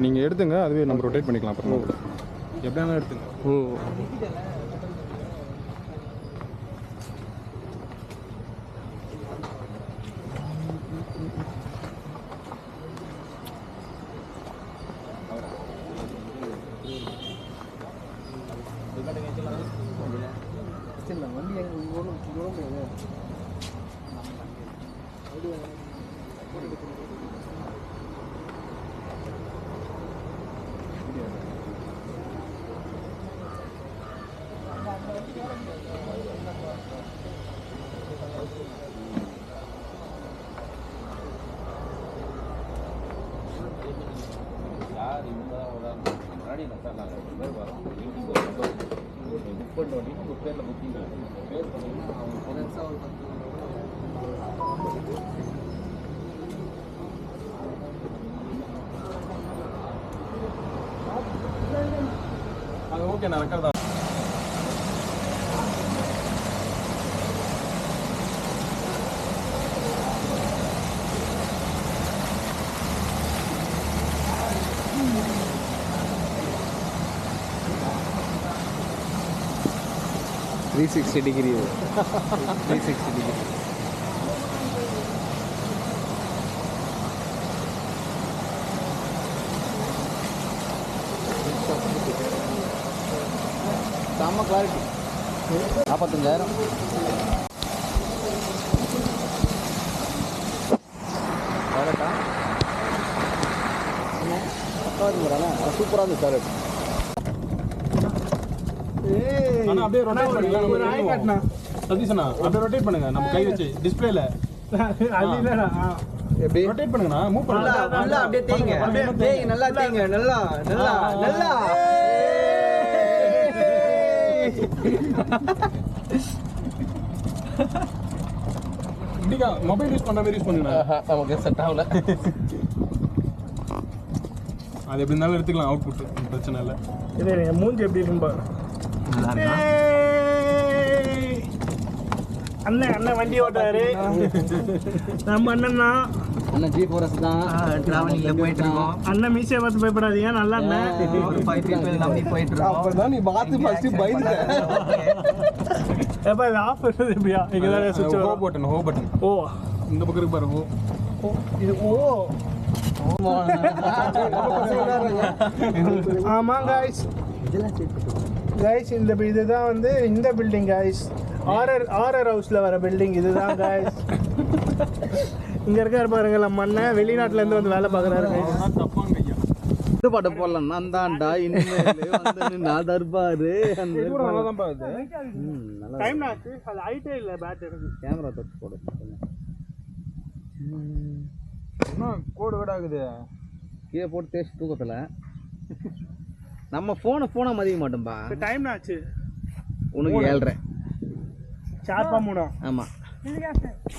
நீங்கள் எடுத்துங்க, அதுவே நம்ம ரொட்டேட் பண்ணிக்கலாம். அப்புறம் எப்படியாலும் எடுத்துங்க. வண்டி முன்னாடி பேர் வரும் புக் பண்ண உடனே உங்கள் பேரில் புக்கிங் பேர் பண்ணிங்கன்னா அவங்க ஃபினான்ஸாக ஒரு 10 அது ஓகே நான் ரெக்கார்ட் தான். $360 degree. 360 degree. Sama clarity. 45,000. Ada சூப்பரா இருக்கு சார். அண்ணா அப்படியே ரொட்டேட் பண்ணுங்க. நம்ம ஆய் காட்னா சதீஷனா அப்படியே ரொட்டேட் பண்ணுங்க. நம்ம கை வச்சு டிஸ்ப்ளேல அது இல்லடா. எப்படி ரொட்டேட் பண்ணுங்கனா மூவ் பண்ணுங்க. நல்லா அப்படியே தேய்ங்க. அப்படியே தேய்ங்க. நல்லா தேய்ங்க. நல்லா நல்லா நல்லா. இப்படிங்க மொபைல் யூஸ் பண்ற மாதிரி யூஸ் பண்ணுங்க. நமக்கு செட் ஆகல. அது எப்படி இருந்தாலும் எடுத்துக்கலாம். அவுட்புட் பிரச்சனை இல்லை. இது மூஞ்சி எப்படி இருக்கும் பாரு. நல்லா இருக்கா? அண்ணன் வண்டி ஓட்டுறாரு. நம்ம அண்ணன் தான். அண்ணன் G4S தான் டிராவலிங்ல போயிட்டு இருக்கோம். அண்ணன் மீசையை பார்த்து பயப்படாதீங்க. நல்லா அண்ணன் ஒரு 5 people அப்படி போயிட்டு இருக்கோம். அப்பதான் நீ பார்த்து ஃபர்ஸ்ட் பயந்துட்ட. எப்ப இது ஆஃப் பண்றது எப்படியா? இங்க தான் சுவிட்ச் ஹோ பட்டன். ஹோ பட்டன். ஓ இந்த பக்கம் இருக்கு பாரு. ஓ இது ஓ. ஆமா गाइस. गाइस இந்த இதுதான் வந்து இந்த பில்டிங் गाइस. ஆர்ஆர் ஹவுஸ்ல வர பில்டிங் இதுதான் गाइस. இங்க இருக்காரு பாருங்க நம்ம அண்ணன் வெளிநாட்டுல இருந்து வந்து வேலை பார்க்கறாரு गाइस. தப்பாங்க ஐயா. இந்த பாட்டு போடலாம். நான் தான்டா இனிமேல் வந்து நான் தர்பாரு. அந்த இது நல்லா தான் பாது. நல்லா டைம் ஆச்சு. அது ஹைட்டே இல்ல பேட் எனக்கு. கேமரா தட்டு போடு. என்ன கோடு வேடாகுது. கீழே போட்டு தேய்ச்சி தூக்கத்தில் நம்ம ஃபோனை மதிக்க மாட்டோம்பா. டைம் ஆச்சு. உனக்கு 7:30 ஷார்ப்பா 3. ஆமாம்.